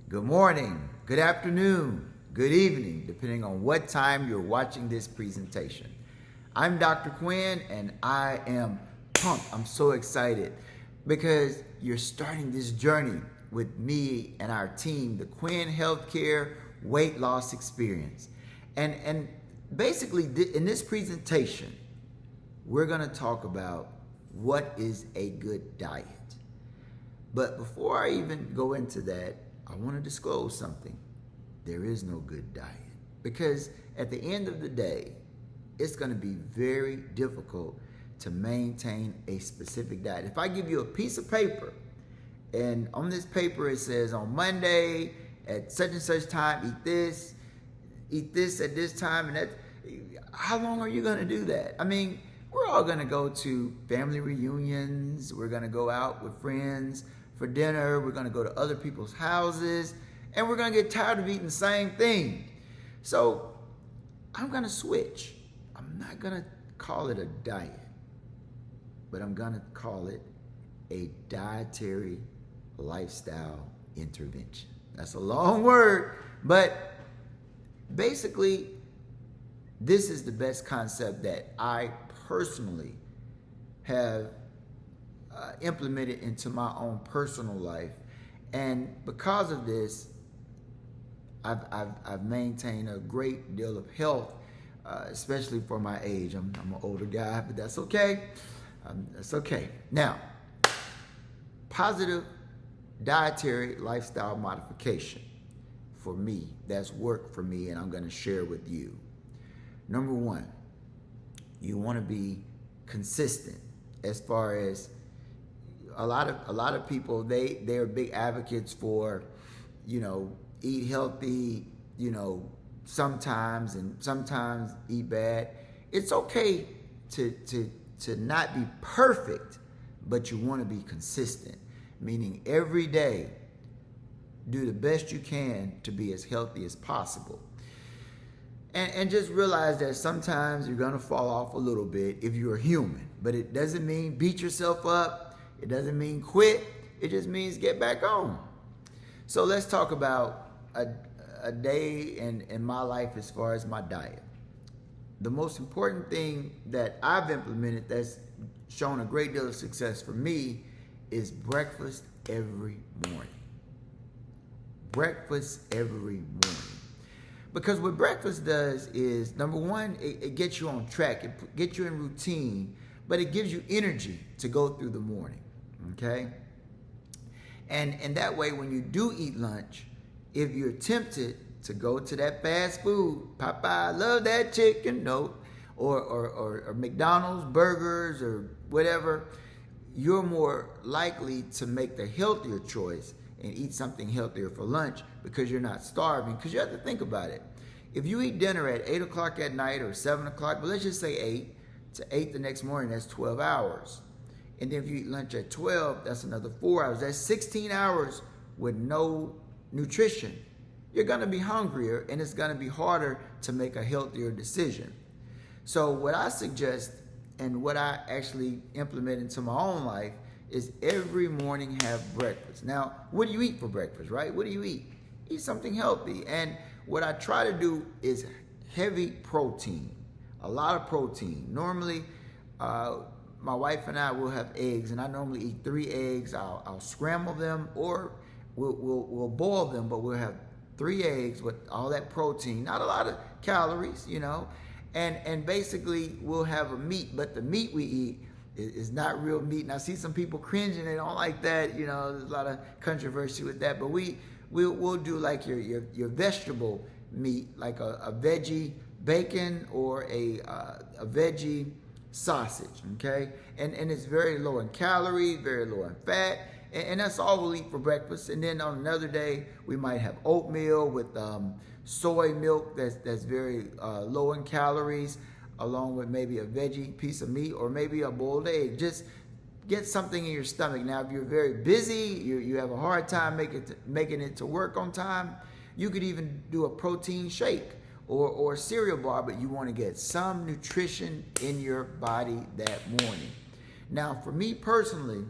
good morning, good afternoon, good evening, depending on what time you're watching this presentation. I'm Dr. Quinn and I am pumped. I'm so excited because you're starting this journey with me and our team, the Quinn Healthcare Weight Loss Experience. And basically in this presentation, we're going to talk about what is a good diet. But before I even go into that, I want to disclose something. There is no good diet, because at the end of the day, it's going to be very difficult to maintain a specific diet. If I give you a piece of paper and on this paper it says on Monday at such and such time, eat this at this time, and that, how long are you going to do that? I mean, we're all going to go to family reunions. We're going to go out with friends for dinner. We're going to go to other people's houses, and we're going to get tired of eating the same thing. So I'm going to switch. I'm not going to call it a diet, but I'm going to call it a dietary lifestyle intervention. That's a long word, but basically, this is the best concept that I personally have implemented into my own personal life, and because of this, I've maintained a great deal of health, especially for my age. I'm an older guy, but that's okay. That's okay. Now, positive dietary lifestyle modification for me, that's worked for me, and I'm going to share with you. Number one, you want to be consistent. As far as a lot of people, they're big advocates for, eat healthy, sometimes, and sometimes eat bad. It's okay to not be perfect, but you want to be consistent, meaning every day do the best you can to be as healthy as possible. And just realize that sometimes you're going to fall off a little bit if you're human. But it doesn't mean beat yourself up. It doesn't mean quit. It just means get back on. So let's talk about a day in my life as far as my diet. The most important thing that I've implemented that's shown a great deal of success for me is breakfast every morning. Breakfast every morning. Because what breakfast does is, number one, it gets you on track. It gets you in routine, but it gives you energy to go through the morning, okay? And that way, when you do eat lunch, if you're tempted to go to that fast food, Popeye, I love that chicken, no, or McDonald's burgers or whatever, you're more likely to make the healthier choice and eat something healthier for lunch because you're not starving. Because you have to think about it. If you eat dinner at 8 o'clock at night or 7 o'clock, but let's just say 8 to 8 the next morning, that's 12 hours. And then if you eat lunch at 12, that's another 4 hours. That's 16 hours with no nutrition. You're going to be hungrier, and it's going to be harder to make a healthier decision. So what I suggest, and what I actually implement into my own life, is every morning have breakfast. Now, what do you eat for breakfast, right? What do you eat? Eat something healthy. And what I try to do is heavy protein, a lot of protein. Normally, my wife and I will have eggs, and I normally eat 3 eggs. I'll scramble them, or we'll boil them, but we'll have 3 eggs with all that protein, not a lot of calories, and basically we'll have a meat, but the meat we eat is not real meat. And I see some people cringing, they don't like that, there's a lot of controversy with that, but we'll do like your vegetable meat, like a veggie bacon or a veggie sausage, okay? And it's very low in calories, very low in fat, and that's all we'll eat for breakfast. And then on another day, we might have oatmeal with soy milk that's very low in calories, along with maybe a veggie piece of meat or maybe a boiled egg. Just get something in your stomach. Now, if you're very busy, you have a hard time making it to work on time, you could even do a protein shake or a cereal bar, but you want to get some nutrition in your body that morning. Now, for me personally,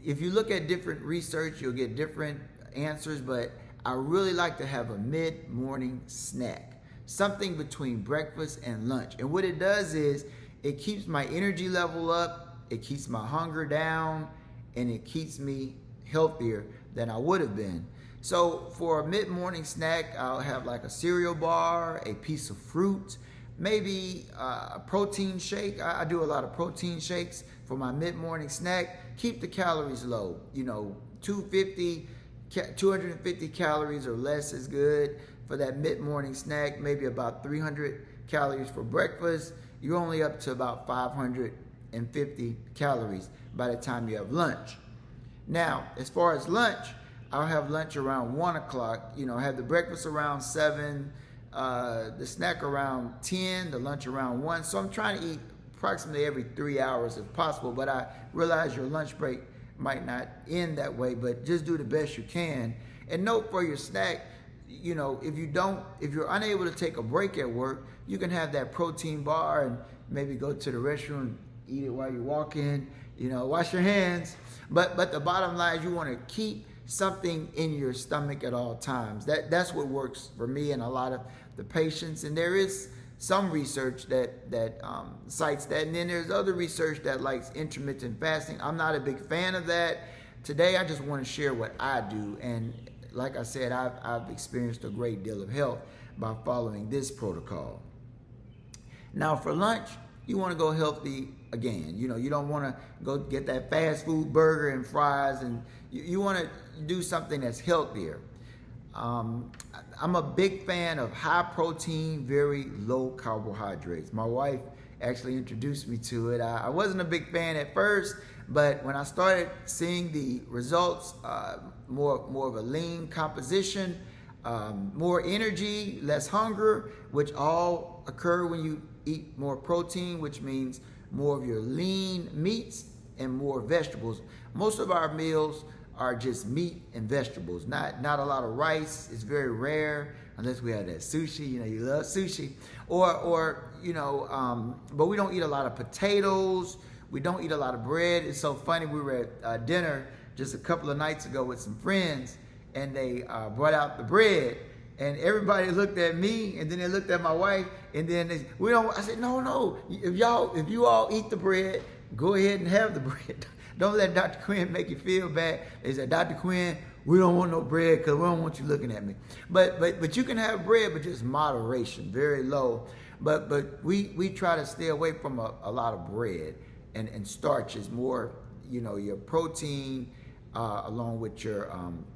if you look at different research, you'll get different answers, but I really like to have a mid-morning snack, something between breakfast and lunch. And what it does is it keeps my energy level up, it keeps my hunger down, and it keeps me healthier than I would have been. So for a mid-morning snack, I'll have like a cereal bar, a piece of fruit, maybe a protein shake. I do a lot of protein shakes for my mid-morning snack. Keep the calories low. 250 calories or less is good for that mid-morning snack. Maybe about 300 calories for breakfast. You're only up to about 550 calories by the time you have lunch. Now, as far as lunch, I'll have lunch around 1 o'clock. Have the breakfast around 7, the snack around 10, the lunch around 1. So I'm trying to eat approximately every 3 hours if possible, but I realize your lunch break might not end that way, but just do the best you can. And note for your snack, if you're unable to take a break at work, you can have that protein bar and maybe go to the restroom, eat it while you're walking, wash your hands. But the bottom line is you want to keep something in your stomach at all times. That's what works for me and a lot of the patients. And there is some research that cites that, and then there's other research that likes intermittent fasting. I'm not a big fan of that. Today I just want to share what I do, and like I said, I've experienced a great deal of health by following this protocol. Now for lunch, you want to go healthy again. You don't want to go get that fast food burger and fries, and you want to do something that's healthier. I'm a big fan of high protein, very low carbohydrates. My wife actually introduced me to it. I wasn't a big fan at first, but when I started seeing the results, more of a lean composition, more energy, less hunger, which all occur when you eat more protein, which means more of your lean meats and more vegetables. Most of our meals are just meat and vegetables, not a lot of rice. It's very rare unless we have that sushi. You love sushi, or but we don't eat a lot of potatoes. We don't eat a lot of bread. It's so funny. We were at dinner just a couple of nights ago with some friends, and they brought out the bread, and everybody looked at me, and then they looked at my wife, and then I said, no. If you all eat the bread, go ahead and have the bread. Don't let Dr. Quinn make you feel bad. They said, Dr. Quinn, we don't want no bread because we don't want you looking at me. But you can have bread, but just moderation, very low. But we try to stay away from a lot of bread and starches, more, your protein along with your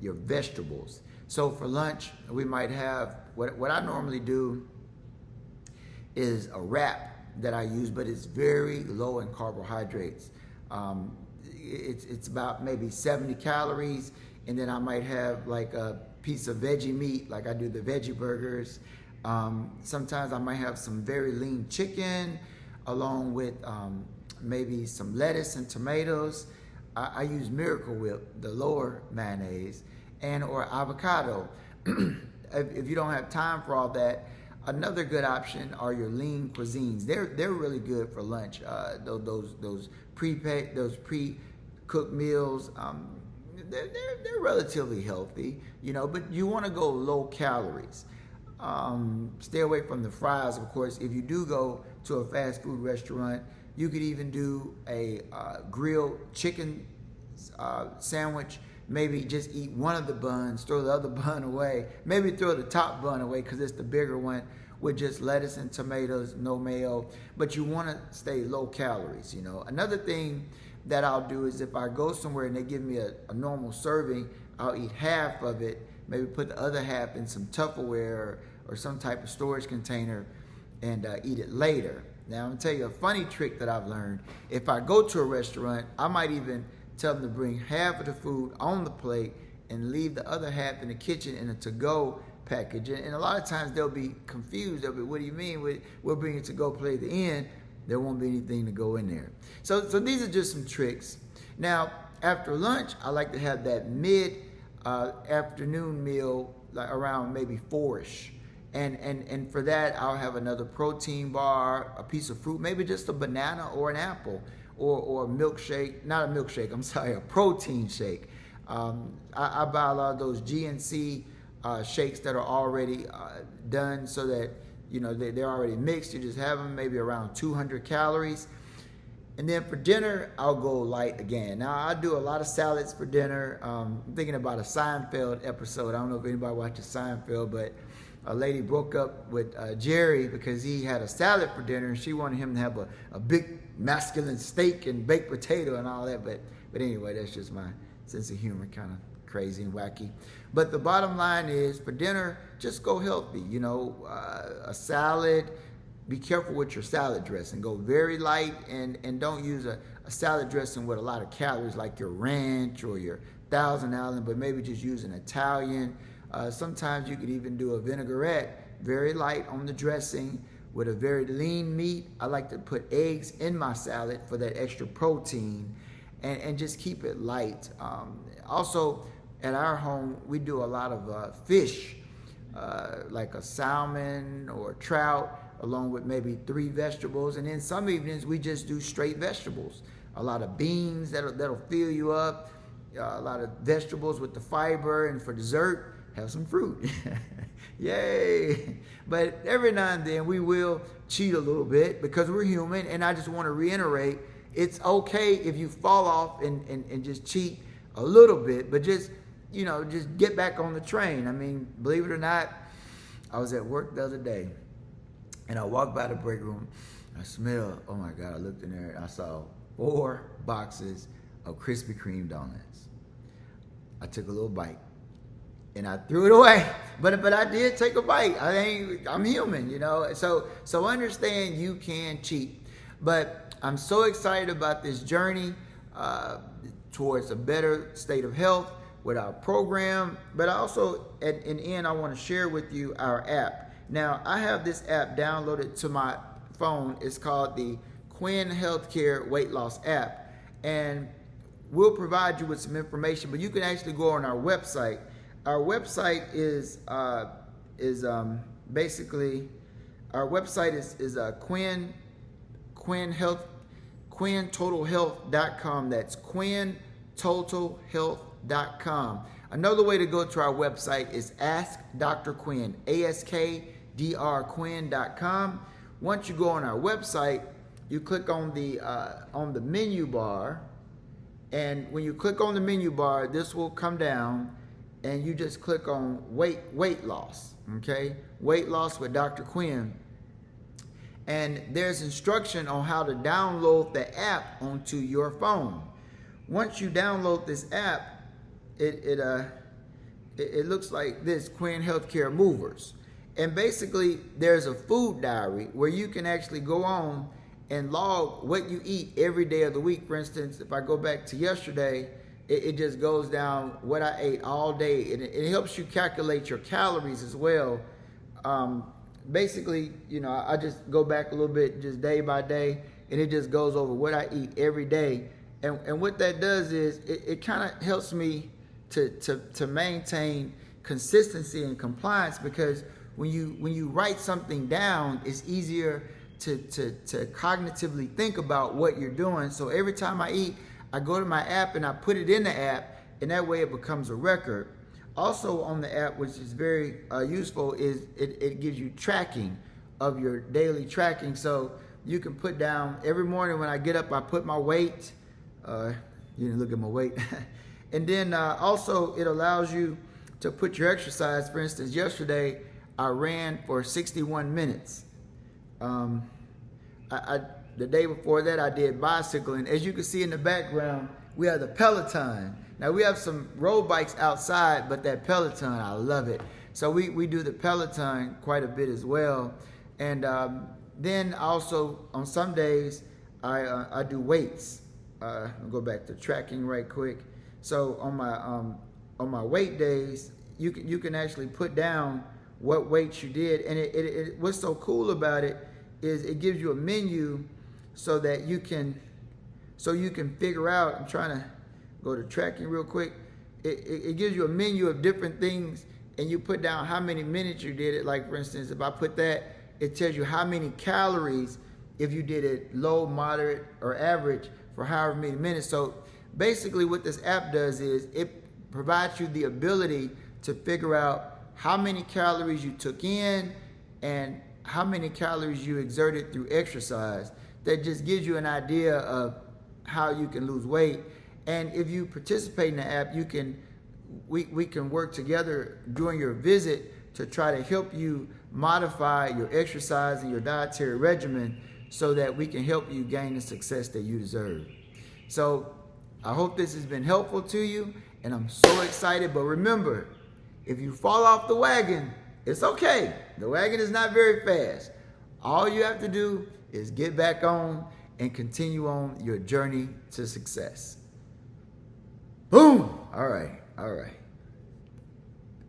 vegetables. So for lunch, we might have, what I normally do is a wrap that I use, but it's very low in carbohydrates. It's about maybe 70 calories, and then I might have like a piece of veggie meat, like I do the veggie burgers. Sometimes I might have some very lean chicken along with maybe some lettuce and tomatoes. I use Miracle Whip, the lower mayonnaise, and or avocado. If you don't have time for all that, another good option are your lean cuisines. They're really good for lunch. Those pre-cooked meals, they're relatively healthy, but you want to go low calories. Stay away from the fries, of course. If you do go to a fast food restaurant, you could even do a grilled chicken sandwich. Maybe just eat one of the buns, throw the other bun away. Maybe throw the top bun away because it's the bigger one with just lettuce and tomatoes, no mayo. But you want to stay low calories, Another thing that I'll do is if I go somewhere and they give me a normal serving, I'll eat half of it, maybe put the other half in some Tupperware or some type of storage container and eat it later. Now, I'm going to tell you a funny trick that I've learned. If I go to a restaurant, I might even tell them to bring half of the food on the plate and leave the other half in the kitchen in a to-go package. And a lot of times they'll be confused. They'll be, what do you mean? We'll bring it to-go plate at the end. There won't be anything to go in there. So these are just some tricks. Now, after lunch, I like to have that mid-afternoon meal, like around maybe 4-ish. And for that, I'll have another protein bar, a piece of fruit, maybe just a banana or an apple, or a milkshake, not a milkshake, I'm sorry, a protein shake. I buy a lot of those GNC shakes that are already done, so that they're already mixed. You just have them maybe around 200 calories. And then for dinner, I'll go light again. Now, I do a lot of salads for dinner. I'm thinking about a Seinfeld episode. I don't know if anybody watches Seinfeld, but a lady broke up with Jerry because he had a salad for dinner, and she wanted him to have a big masculine steak and baked potato and all that. But anyway, that's just my sense of humor, kind of crazy and wacky. But the bottom line is, for dinner, just go healthy. A salad. Be careful with your salad dressing. Go very light, and don't use a salad dressing with a lot of calories like your ranch or your Thousand Island, but maybe just use an Italian. Sometimes you could even do a vinaigrette, very light on the dressing with a very lean meat. I like to put eggs in my salad for that extra protein, and just keep it light. Also, at our home, we do a lot of fish, like a salmon or trout, along with maybe 3 vegetables. And then some evenings we just do straight vegetables. A lot of beans that'll fill you up, a lot of vegetables with the fiber, and for dessert, have some fruit. Yay! But every now and then we will cheat a little bit because we're human, and I just want to reiterate, it's okay if you fall off and just cheat a little bit, but just get back on the train. I mean, believe it or not, I was at work the other day, and I walked by the break room. I smelled, oh my God, I looked in there and I saw 4 boxes of Krispy Kreme donuts. I took a little bite and I threw it away. But I did take a bite. I'm human, So understand you can cheat. But I'm so excited about this journey towards a better state of health with our program. But also, in the end, I want to share with you our app. Now, I have this app downloaded to my phone. It's called the Quinn Healthcare Weight Loss app. And we'll provide you with some information, but you can actually go on our website. Our website is basically, our website is QuinnTotalHealth.com. That's QuinnTotalHealth.com. Another way to go to our website is Ask Dr. Quinn, AskDrQuinn.com. Once you go on our website, you click on the menu bar, and when you click on the menu bar, this will come down, and you just click on weight loss, okay? Weight loss with Dr. Quinn. And there's instruction on how to download the app onto your phone. Once you download this app, it looks like this, Quinn Healthcare Movers. And basically, there's a food diary where you can actually go on and log what you eat every day of the week. For instance, if I go back to yesterday, it just goes down what I ate all day. It helps you calculate your calories as well. Basically, I just go back a little bit, just day by day, and it just goes over what I eat every day. And what that does is it kind of helps me to maintain consistency and compliance, because when you write something down, it's easier to cognitively think about what you're doing. So every time I eat, I go to my app and I put it in the app, and that way it becomes a record. Also on the app, which is very useful, is it gives you tracking of your daily tracking. So you can put down, every morning when I get up, I put my weight. You can look at my weight. And then also it allows you to put your exercise. For instance, yesterday I ran for 61 minutes. The day before that I did bicycling. As you can see in the background, we have the Peloton. Now we have some road bikes outside, but that Peloton, I love it. So we do the Peloton quite a bit as well. And then also on some days I do weights. I'll go back to tracking right quick. So on my weight days, you can actually put down what weights you did, and what's so cool about it is it gives you a menu so that you can figure out. I'm trying to go to tracking real quick. It gives you a menu of different things, and you put down how many minutes you did it. Like for instance, if I put that, it tells you how many calories if you did it low, moderate, or average for however many minutes. So basically what this app does is it provides you the ability to figure out how many calories you took in and how many calories you exerted through exercise. That just gives you an idea of how you can lose weight. And if you participate in the app, we can work together during your visit to try to help you modify your exercise and your dietary regimen so that we can help you gain the success that you deserve. So I hope this has been helpful to you, and I'm so excited. But remember, if you fall off the wagon, it's okay. The wagon is not very fast. All you have to do is get back on and continue on your journey to success. Boom! All right.